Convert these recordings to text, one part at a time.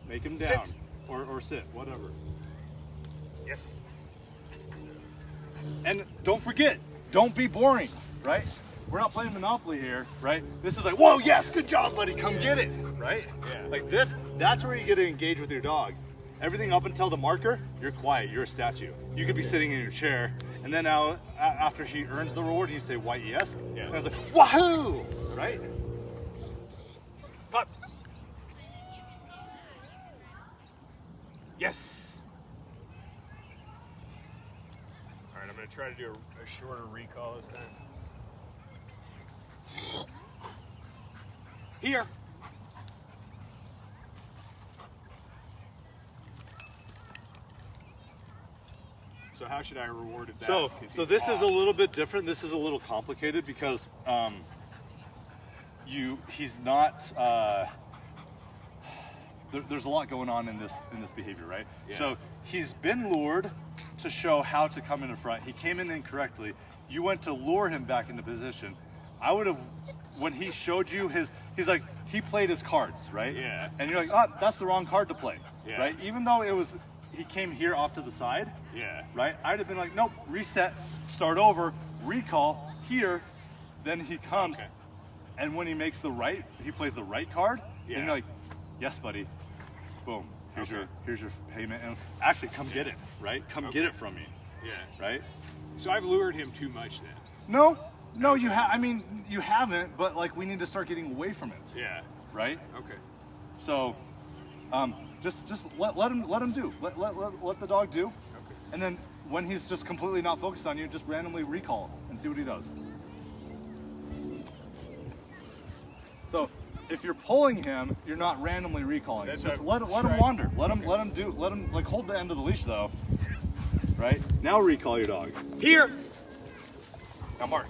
Make him down. Sit. Or sit, whatever. Yes. And don't forget, don't be boring, right? We're not playing Monopoly here, right? This is like, whoa, yes, good job, buddy, come get it, right? Yeah. Like this, that's where you get to engage with your dog. Everything up until the marker, you're quiet, you're a statue. You could be sitting in your chair, and then now, after he earns the reward, you say YES, yeah. And it's like, wahoo, right? Cut. Yes. All right, I'm going to try to do a shorter recall this time. Here. So how should I reward that? So this is a little bit different. This is a little complicated because he's not. There's a lot going on in this behavior, right? Yeah. So he's been lured to show how to come in front. He came in incorrectly. You went to lure him back into position. I would have, when he showed you he's like, he played his cards, right? Yeah. And you're like, oh, that's the wrong card to play, yeah. Right? Even though he came here off to the side, yeah. Right? I'd have been like, nope, reset, start over, recall, here, then he comes, okay. And when he makes he plays the right card, yeah. And you're like, yes, buddy, boom, here's okay. your payment, and actually come get it, right? Come get it from me, yeah, right? So I've lured him too much then. No, you haven't, but like we need to start getting away from it. Yeah. Right? Okay. So, just let him do. Let the dog do. Okay. And then when he's just completely not focused on you, just randomly recall and see what he does. So, if you're pulling him, you're not randomly recalling. That's just let him wander. Let him like hold the end of the leash though. Right? Now recall your dog. Here. Now mark.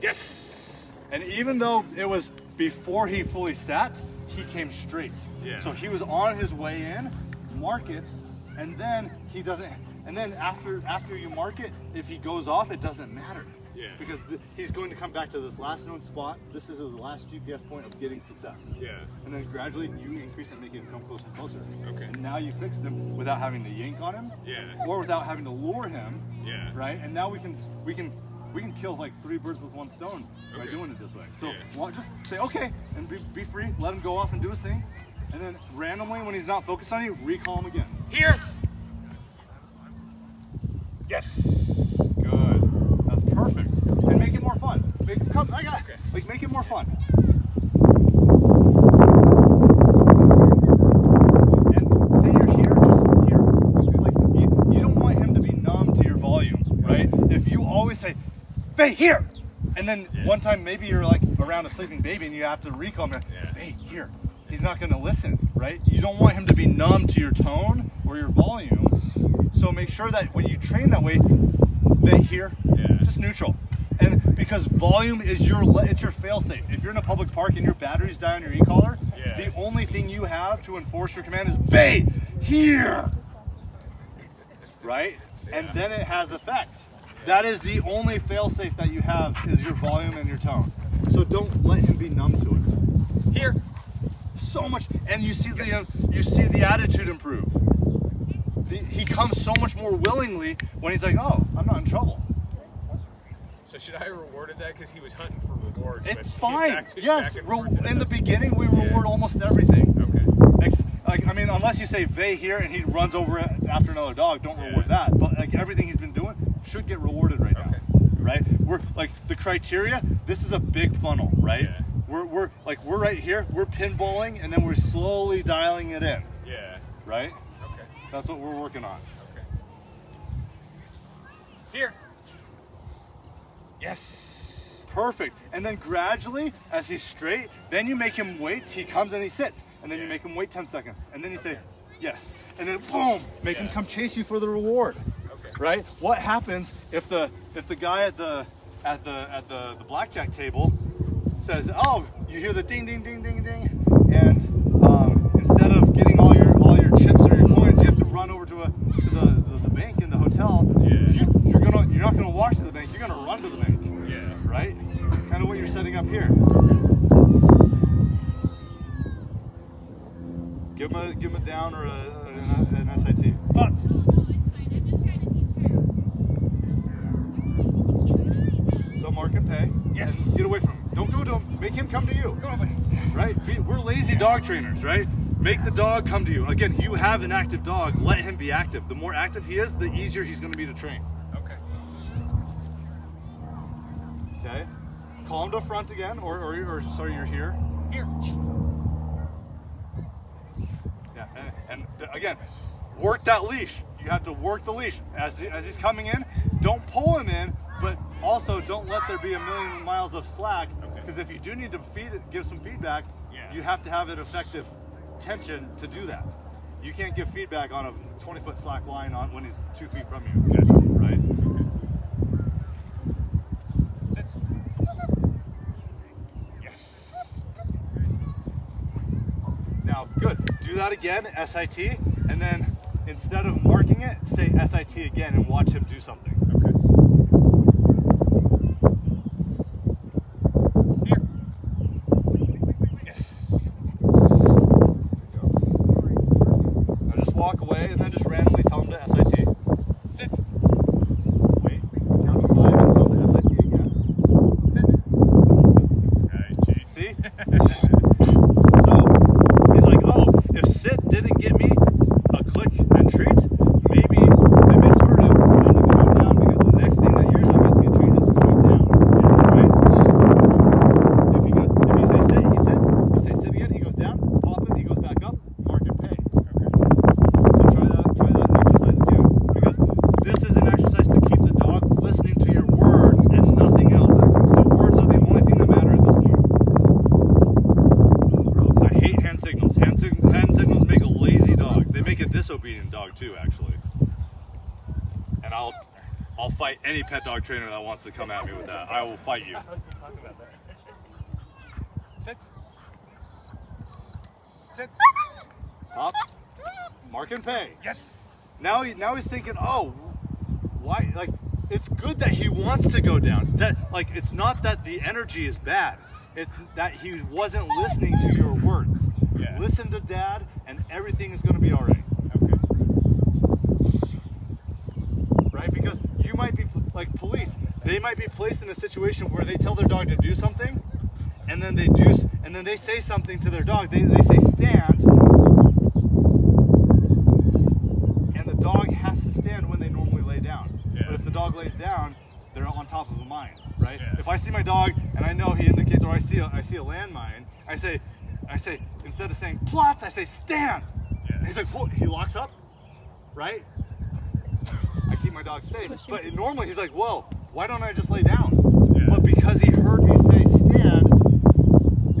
Yes. And even though it was before he fully sat, he came straight. Yeah. So he was on his way in, mark it, and then he doesn't. And then after you mark it, if he goes off, it doesn't matter. Yeah. Because he's going to come back to this last known spot. This is his last GPS point of getting success. Yeah. And then gradually you increase it, making him come closer and closer. Okay. And now you fixed him without having to yank on him. Yeah. Or without having to lure him. Yeah. Right. And now we can kill like 3 birds with 1 stone by doing it this way. So just say okay and be free. Let him go off and do his thing. And then randomly, when he's not focused on you, recall him again. Here. Yes. Good. That's perfect. And make it more fun. Make it more fun. And say you're here, just here. Like you don't want him to be numb to your volume, right? If you always say, "Hey, here," and then one time maybe you're like around a sleeping baby and you have to recall him. Hey, here. He's not going to listen, right? You don't want him to be numb to your tone or your volume. So make sure that when you train that way, they hear, just neutral. And because volume is it's your fail-safe. If you're in a public park and your batteries die on your e-collar, the only thing you have to enforce your command is "Bay, here," right? And then it has effect. That is the only fail-safe that you have is your volume and your tone. So don't let him be numb to it. Here. So much, and you see the attitude improve. He comes so much more willingly when he's like, "Oh, I'm not in trouble." So should I have rewarded that because he was hunting for rewards? It's fine. Yes, in in the beginning we reward almost everything. Okay. Unless you say "Vay here" and he runs over it after another dog, don't reward that. But like everything he's been doing should get rewarded right now. Right? We're like the criteria. This is a big funnel, right? Yeah. We're right here. We're pinballing, and then we're slowly dialing it in. Yeah. Right? Okay. That's what we're working on. Okay. Here. Yes. Perfect. And then gradually, as he's straight, then you make him wait. He comes and he sits, and then you make him wait 10 seconds, and then you say yes, and then boom, make him come chase you for the reward. Okay. Right? What happens if the guy at the blackjack table says, "Oh, you hear the ding, ding, ding, ding, ding," and instead of getting all your chips or your coins, you have to run over to the bank in the hotel. You're not gonna walk to the bank. You're gonna run to the bank. Yeah. Right? It's kind of what you're setting up here. Give give him a down or an SIT. But so mark and pay. Yes. And get away from him. Don't go to him. Make him come to you. Right? We're lazy dog trainers, right? Make the dog come to you. Again, you have an active dog. Let him be active. The more active he is, the easier he's going to be to train. Okay. Okay? Call him to front again, or sorry, you're here. Here. Yeah, and again, work that leash. You have to work the leash. As he's coming in, don't pull him in, but also don't let there be a million miles of slack, because if you do need to give some feedback, you have to have an effective tension to do that. You can't give feedback on a 20-foot slack line on when he's 2 feet from you, right? Sit. Yes. Now, good. Do that again, SIT, and then instead of marking it, say SIT again and watch him do something. Okay. Here. Yes. Now just walk away and then just randomly tell him to SIT. Sit. Wait, count to 5 and tell him to SIT again. Sit. Nice, cheat. See? So he's like, oh, if sit didn't get me a click and treat, maybe I misheard him and I need to go down, because the next thing that usually gets me a treat is going down. Right? If you say sit, he sits. If you say sit again, he goes down. Pop him, he goes back up. Mark and pay. Okay. So try that exercise again, because this is an exercise to keep the dog listening to your words and nothing else. The words are the only thing that matter at this point. I hate hand signals. Hand signals make a lazy dog. They make a disobedient dog too, actually. And I'll fight any pet dog trainer that wants to come at me with that. I will fight you. I was just talking about that. Sit. Sit. Up. Mark and pay. Yes. Now he's thinking, oh, why? Like, it's good that he wants to go down. That, like, it's not that the energy is bad. It's that he wasn't listening to your words. Yeah. Listen to Dad, and everything is going to be all right. Okay. Right? Because you might be like police. They might be placed in a situation where they tell their dog to do something, and then they say something to their dog. They say stand, and the dog has to stand when they normally lay down. Yeah. But if the dog lays down, they're on top of a mine, right? Yeah. If I see my dog and I know he indicates, or I see a landmine, I say instead of saying plots, I say stand. Yeah. And he's like, whoa, he locks up, right? I keep my dog safe. But normally he's like, whoa, why don't I just lay down? Yeah. But because he heard me say stand,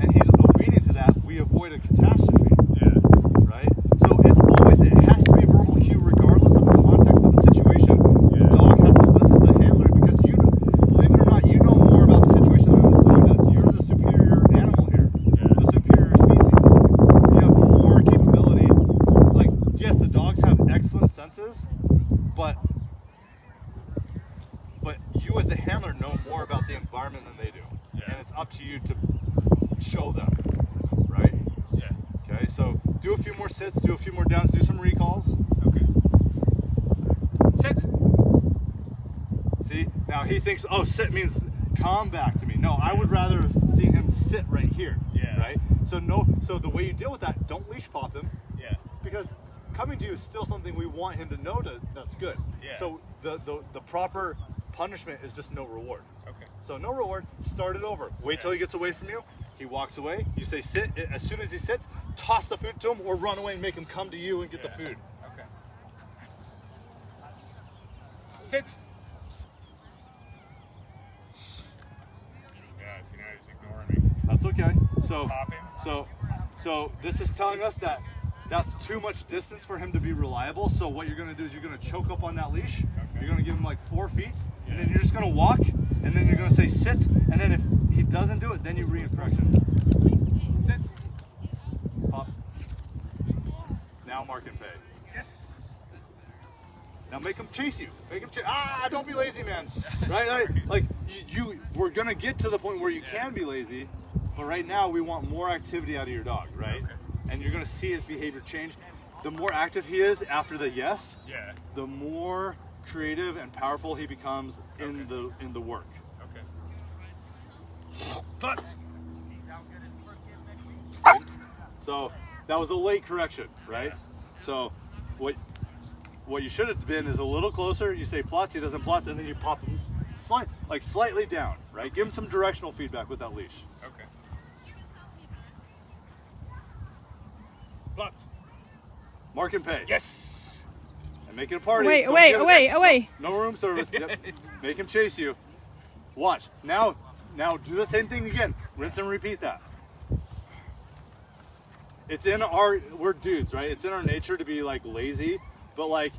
and he's obedient to that, we avoid a catastrophe, Yeah. right? So it has to be verbal cue regardless of the context of the situation. Yeah. The dog has to listen to the handler, because believe it or not, you know more about the situation than this dog does. You're the superior animal here, the superior species. You have more capability. Like, yes, the dogs have excellent senses, but you as the handler know more about the environment than they do. Yeah. And it's up to you to show them, right? Yeah. Okay, so do a few more sits, do a few more downs, do some recalls. Okay. Sit. See, now he thinks, oh, sit means come back to me. No, I would rather see him sit right here. Yeah. Right? So the way you deal with that, don't leash pop him, Yeah. because coming to you is still something we want him to know that's good. Yeah. So the proper punishment is just no reward. Okay. So no reward, start it over. Wait till he gets away from you. He walks away. You say sit. As soon as he sits, toss the food to him or run away and make him come to you and get the food. Okay. Sit. Yeah, see, now he's ignoring me. That's okay. Popping. So this is telling us that that's too much distance for him to be reliable. So what you're going to do is you're going to choke up on that leash. Okay. You're going to give him like 4 feet, and then you're just going to walk, and then you're going to say sit, and then if he doesn't do it, then you reinfraction. Sit. Pop. Now mark and pay. Yes. Now make him chase you. Make him chase. Don't be lazy, man. Right? Like we're going to get to the point where you can be lazy, but right now we want more activity out of your dog, right? Okay. And and you're gonna see his behavior change. The more active he is after the yes, Yeah. the more creative and powerful he becomes in the work. Okay. But. So that was a late correction, right? So what you should have been is a little closer. You say plots, he doesn't plots, and then you pop him slightly down, right? Give him some directional feedback with that leash. Okay. Plots. Mark and pay. Yes. And make it a party. Away, Don't away, give it- away, away. No room service. Yep. Make him chase you. Watch. Now do the same thing again. Rinse and repeat that. It's in we're dudes, right? It's in our nature to be like lazy, but like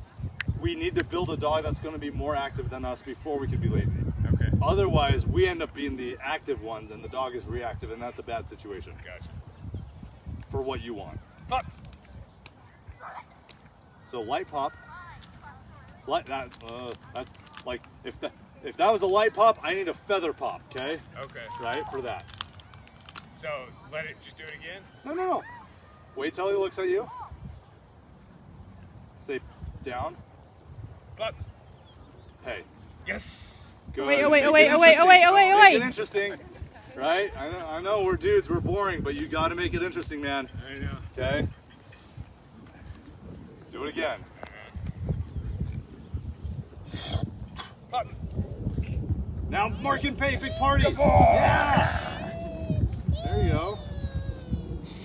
we need to build a dog that's going to be more active than us before we can be lazy. Okay. Otherwise, we end up being the active ones and the dog is reactive, and that's a bad situation Gotcha. for what you want. Plots. So light pop, light that. That's like if that was a light pop, I need a feather pop. Okay. Okay. Right for that. So let it just do it again. No. Wait till he looks at you. Say down. Plots. Pay. Yes. Good. Away, Make it away, interesting. away. Make it interesting. Right? I know we're dudes, we're boring, but you got to make it interesting, man. I know. Okay. Do it again. Plots. Now Mark and pay, big party. Yeah. There you go.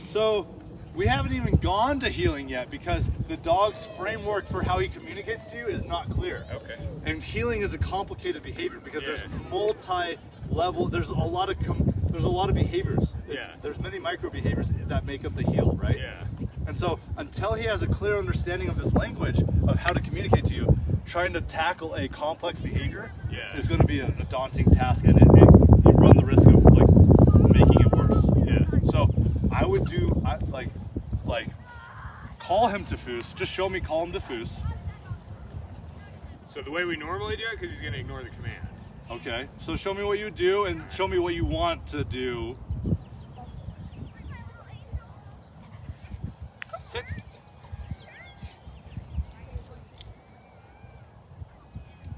So we haven't even gone to healing yet because the dog's framework for how he communicates to you is not clear. Okay. And healing is a complicated behavior because Yeah. there's multi-level. There's a lot of behaviors. Yeah. There's many micro behaviors that make up the heal, right? Yeah. And so until he has a clear understanding of this language of how to communicate to you, trying to tackle a complex behavior Yeah. is going to be a daunting task, and you run the risk of like making it worse. Yeah. So I would do like call him to Foos. Just show me call him to Foos. So the way we normally do it, because he's gonna ignore the command. Okay. So show me what you do and show me what you want to do. Sit.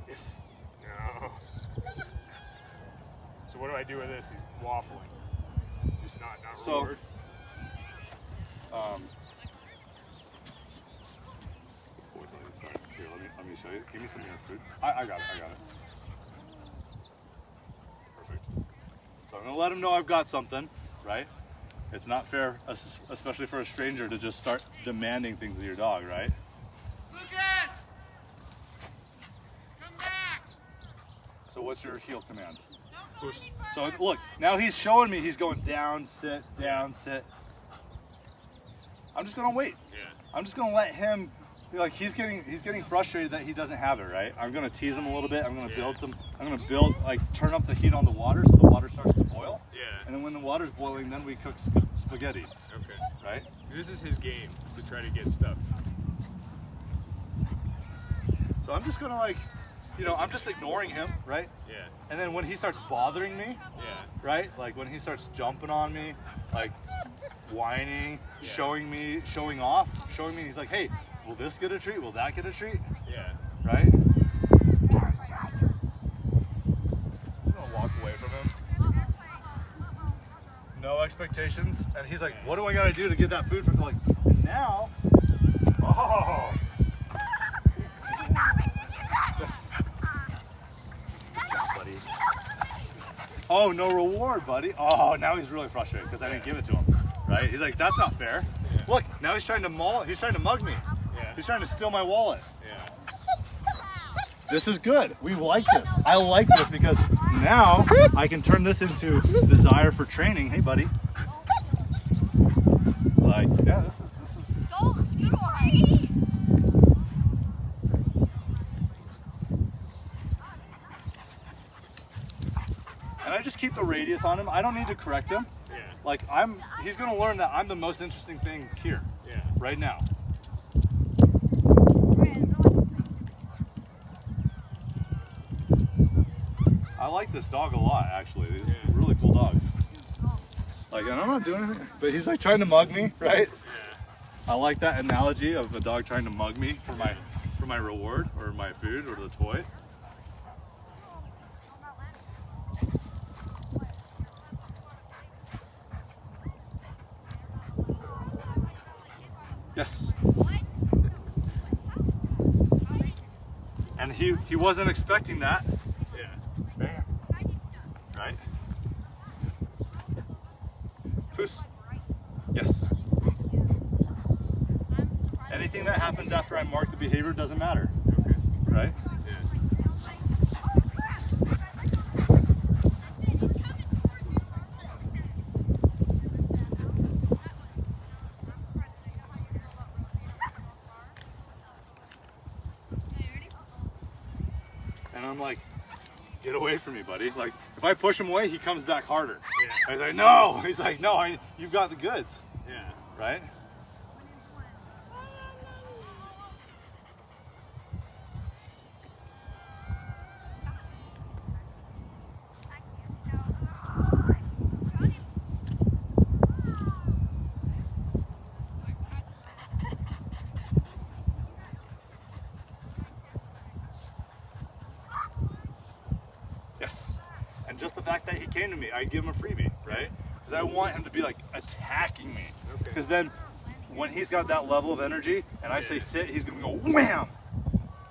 Yes. No. So what do I do with this? He's waffling. Just not So- reward. Sorry. Here, let me show you. Give me some of your food. I got it. Perfect. So I'm gonna let him know I've got something, right? It's not fair, especially for a stranger, to just start demanding things of your dog, right? Lucas! Come back! So what's your heel command? Don't go any So further. look, now he's showing me he's going down, sit, down, sit. I'm just gonna wait. Yeah. I'm just gonna let him, like he's getting frustrated that he doesn't have it, right? I'm gonna tease him a little bit. I'm gonna turn up the heat on the water so the water starts to boil. Yeah. And then when the water's boiling, then we cook spaghetti, Okay. right? This is his game to try to get stuff. So I'm just gonna I'm just ignoring him, right? Yeah. And then when he starts bothering me, Yeah. right? Like when he starts jumping on me, like whining, Yeah. showing me, he's like, hey, will this get a treat? Will that get a treat? Yeah. Right? I'm gonna walk away from him. No expectations. And he's like, what do I gotta do to get that food from like now? Oh, buddy. Oh, no reward, buddy. Oh, now he's really frustrated because I didn't give it to him. Right? He's like, that's not fair. Yeah. Look, now he's trying to mug me. Yeah. He's trying to steal my wallet. Yeah. This is good. We like this. I like this because now I can turn this into desire for training. Hey, buddy. Like, yeah, this is. Don't score! And I just keep the radius on him. I don't need to correct him. Yeah. Like he's gonna learn that I'm the most interesting thing here, Yeah. right now. I like this dog a lot, actually. He's a really cool dog. Like, and I'm not doing anything, but he's like trying to mug me, right? Yeah. I like that analogy of a dog trying to mug me for my reward or my food or the toy. Yes. And he wasn't expecting that. Yeah. Bam. Right? Foos. Yes. Anything that happens after I mark the behavior doesn't matter. Okay. Right? Yeah. And I'm like, get away from me, buddy. Like, if I push him away, he comes back harder. Yeah. I was like, no. He's like, no, you've got the goods. Yeah. Right? Yes. And just the fact that he came to me, I give him a freebie, right? Because I want him to be like attacking me. Okay. Because then when he's got that level of energy and I say sit, he's gonna go wham!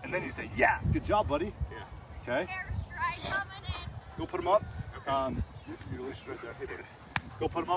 And then you say, yeah, good job, buddy. Yeah. Okay? Airstrike coming in. Go put him up. Okay. You leash right there. Hey, buddy. Go put him up.